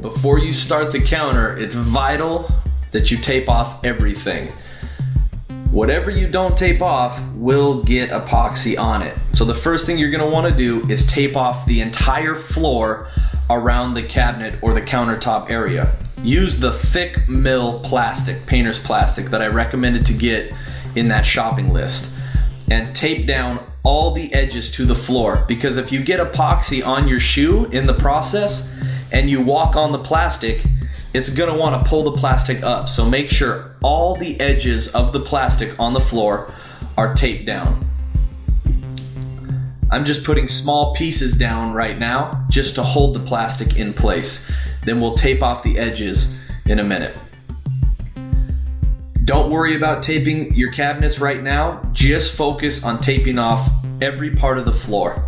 before you start the counter, it's vital that you tape off everything. Whatever you don't tape off will get epoxy on it. So the first thing you're gonna wanna do is tape off the entire floor around the cabinet or the countertop area. Use the thick mill plastic, painter's plastic, that I recommended to get in that shopping list, and tape down all the edges to the floor, because if you get epoxy on your shoe in the process and you walk on the plastic, it's gonna wanna pull the plastic up. So make sure all the edges of the plastic on the floor are taped down. I'm just putting small pieces down right now just to hold the plastic in place. Then we'll tape off the edges in a minute. Don't worry about taping your cabinets right now. Just focus on taping off every part of the floor.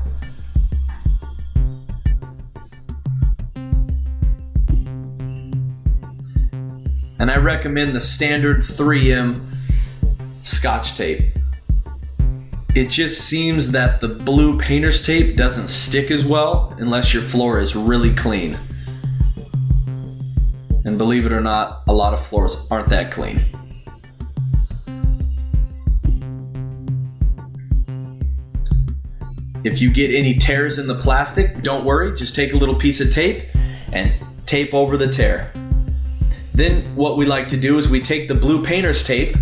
And I recommend the standard 3M Scotch tape. It just seems that the blue painter's tape doesn't stick as well unless your floor is really clean. And believe it or not, a lot of floors aren't that clean. If you get any tears in the plastic, don't worry, just take a little piece of tape and tape over the tear. Then what we like to do is we take the blue painter's tape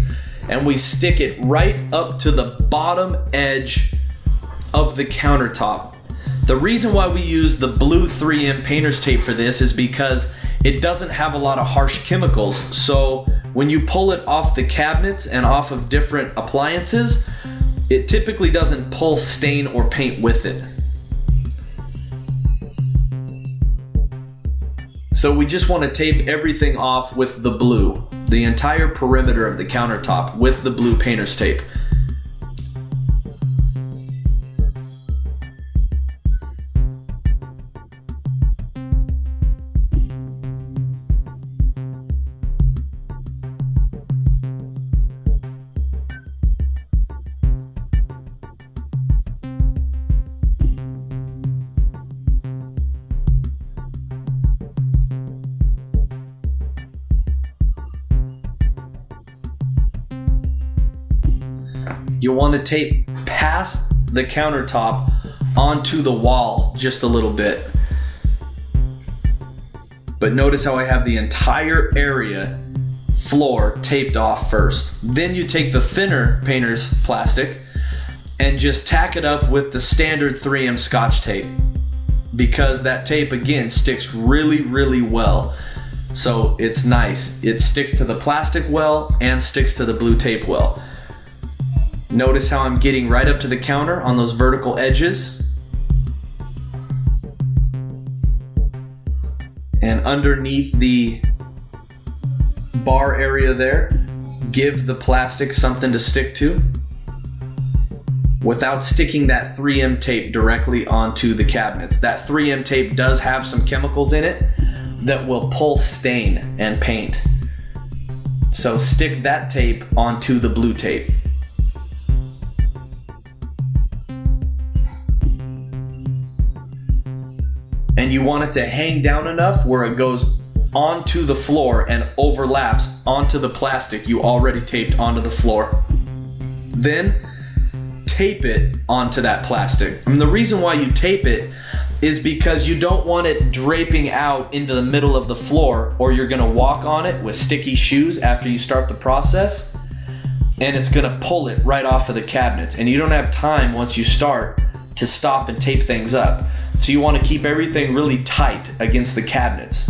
and we stick it right up to the bottom edge of the countertop. The reason why we use the blue 3M painter's tape for this is because it doesn't have a lot of harsh chemicals. So when you pull it off the cabinets and off of different appliances, it typically doesn't pull stain or paint with it. So we just want to tape everything off with the blue, the entire perimeter of the countertop with the blue painter's tape. You'll want to tape past the countertop onto the wall just a little bit. But notice how I have the entire area floor taped off first. Then you take the thinner painter's plastic and just tack it up with the standard 3M Scotch tape, because that tape again sticks really well. So it's nice. It sticks to the plastic well and sticks to the blue tape well. Notice how I'm getting right up to the counter on those vertical edges. And underneath the bar area there, give the plastic something to stick to without sticking that 3M tape directly onto the cabinets. That 3M tape does have some chemicals in it that will pull stain and paint. So stick that tape onto the blue tape. And you want it to hang down enough where it goes onto the floor and overlaps onto the plastic you already taped onto the floor. Then tape it onto that plastic. And the reason why you tape it is because you don't want it draping out into the middle of the floor, or you're gonna walk on it with sticky shoes after you start the process, and it's gonna pull it right off of the cabinets. And you don't have time once you start to stop and tape things up. So you want to keep everything really tight against the cabinets.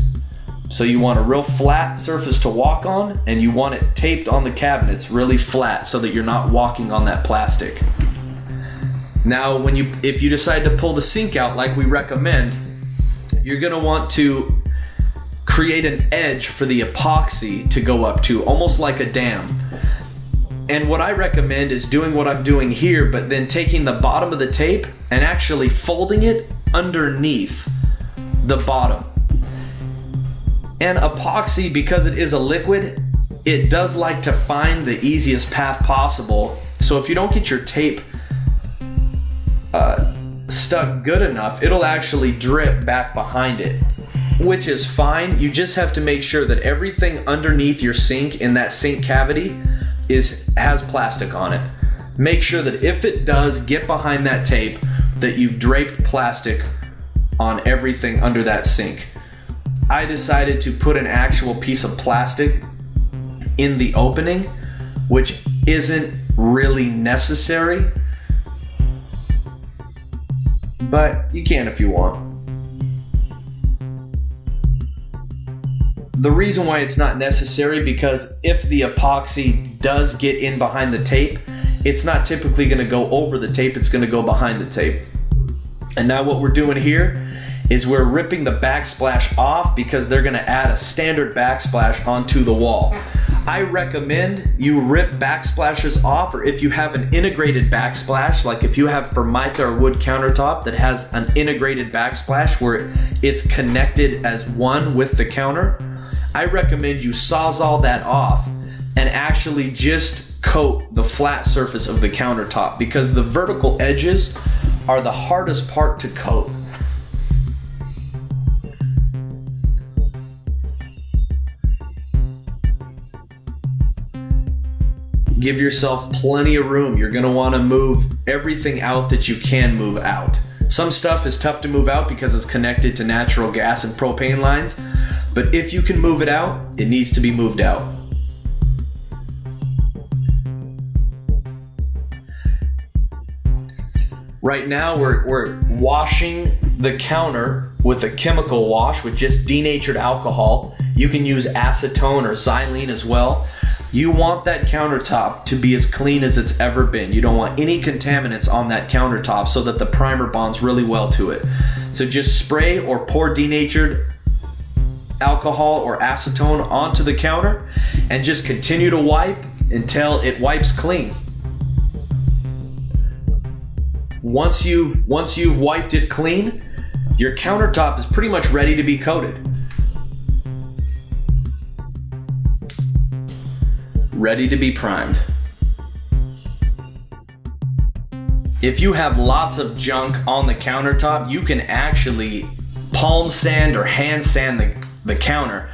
So you want a real flat surface to walk on, and you want it taped on the cabinets really flat so that you're not walking on that plastic. Now if you decide to pull the sink out like we recommend, you're going to want to create an edge for the epoxy to go up to, almost like a dam. And what I recommend is doing what I'm doing here, but then taking the bottom of the tape and actually folding it underneath the bottom. And epoxy, because it is a liquid, it does like to find the easiest path possible. So if you don't get your tape stuck good enough, it'll actually drip back behind it. which is fine. You just have to make sure that everything underneath your sink in that sink cavity has plastic on it. Make sure that if it does get behind that tape, that you've draped plastic on everything under that sink. I decided to put an actual piece of plastic in the opening, which isn't really necessary, but you can if you want. The reason why it's not necessary, because if the epoxy does get in behind the tape, it's not typically going to go over the tape, it's going to go behind the tape. And now what we're doing here is we're ripping the backsplash off, because they're going to add a standard backsplash onto the wall. I recommend you rip backsplashes off, or if you have an integrated backsplash, like if you have Formica or wood countertop that has an integrated backsplash where it's connected as one with the counter, I recommend you sawzall that off and actually just coat the flat surface of the countertop, because the vertical edges are the hardest part to coat. Give yourself plenty of room. You're going to want to move everything out that you can move out. Some stuff is tough to move out because it's connected to natural gas and propane lines, but if you can move it out, it needs to be moved out. Right now we're washing the counter with a chemical wash with just denatured alcohol. You can use acetone or xylene as well. You want that countertop to be as clean as it's ever been. You don't want any contaminants on that countertop so that the primer bonds really well to it. So just spray or pour denatured alcohol or acetone onto the counter and just continue to wipe until it wipes clean. Once you've wiped it clean, your countertop is pretty much ready to be coated. Ready to be primed. If you have lots of junk on the countertop, you can actually palm sand or hand sand the counter.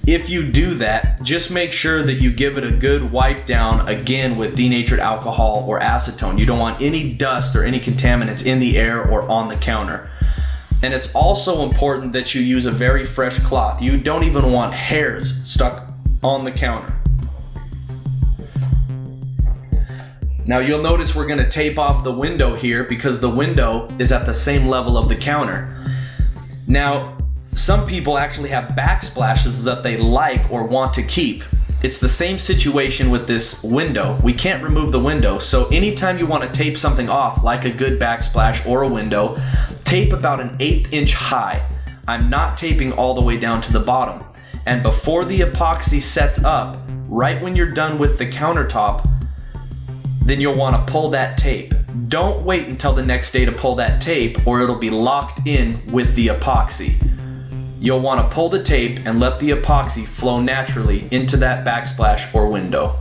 If you do that, just make sure that you give it a good wipe down again with denatured alcohol or acetone. You don't want any dust or any contaminants in the air or on the counter. And it's also important that you use a very fresh cloth. You don't even want hairs stuck on the counter. Now you'll notice we're going to tape off the window here because the window is at the same level of the counter. Now, some people actually have backsplashes that they like or want to keep. It's the same situation with this window. We can't remove the window, so anytime you want to tape something off, like a good backsplash or a window, tape about an 1/8 inch high. I'm not taping all the way down to the bottom. And before the epoxy sets up, right when you're done with the countertop, then you'll want to pull that tape. Don't wait until the next day to pull that tape, or it'll be locked in with the epoxy. You'll want to pull the tape and let the epoxy flow naturally into that backsplash or window.